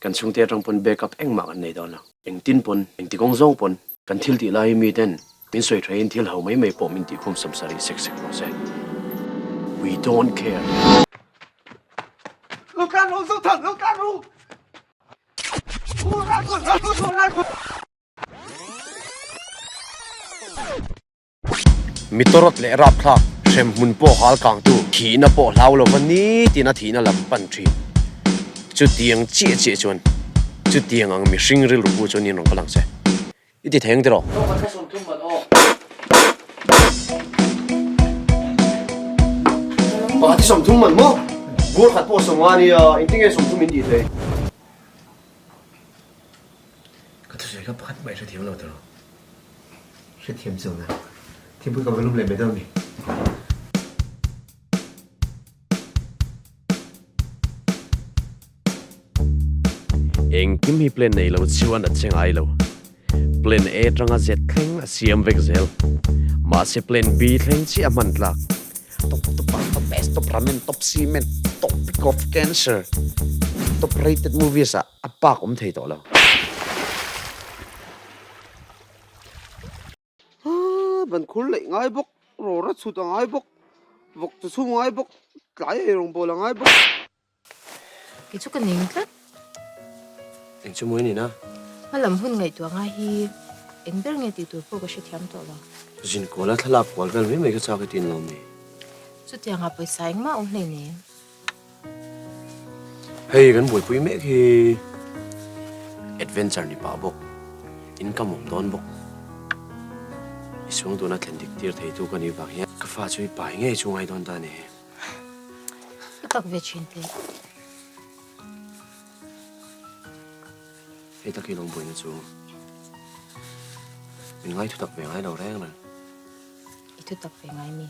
กันช่วงเที่ยงปนเบกับเอ็งมากันในตอนละเอ็งตินปนเอ็งตีกงจงปนกันทิลตีลายมีเด่นมินสวยทรายทิลเขาไม่ปอมินตีคุมสมสารีเซ็กโรเซ่ We don't care ลูกการรู้สุดท้ายลูกการรู้มิตรรถเละรับคลาเชมมุนโปหาลกางตูทีน่ะโปลาวลวันนี้ตีน่ะทีน่ะลำปันทรีจุดเตียงเจี๊ยจวนจุดเตียงอังมีสิ่งริลรูจวนนี่น้องกำลังเซ่อีที่แทงเด้อที่สมทุ่มมันมั้งกูขัดโพสมานี่อินทิงไอ้สมทุ่มอินดีเลยก็ตัวเองก็พัดไปเสียทีมเราตลอดเสียทีมส่งนะทีมพูดกับมันรูปเล่นไม่ได้ไหมเองกิมฮีเพลนในเราชวนอัดเชียงไอเราเพลนเอตรังอาเจ็ดแข่งเสียมเวกเซลมาเซเพลนบีแข่งเชียมันหลักtop best top ramen top cement top pick of cancer top rated movies apa cũng thấy đó là bạn khốn lại ngay bốc rồi rất sụt ngay bốc vọc từ xuống ngay bốc cái gì rồng bò là ngay bốc cái chút cái nín hết anh chưa mới này na mà làm hơn ngày tuổi ngay hi anh biết ngày tuổi cô có sẽ thiam tổ là xin cô là thà lạp quả gần với mấy cái sao cái tin lòng này chút tiền học buổi sáng mà ông này nè hay gần buổi cuối mẹ khi adventure này bảo bốc income một đón bốc xuống tôi nói thành tiệt thấy tôi còn đi vào nhé cái pha chơi bài nghe chung ai đón ta nè cái tóc về chuyện thế hay ta khi lòng buồn nó xuống mình ngay thu tập về ngay đầu reng rồi ít thu tập về ngay mình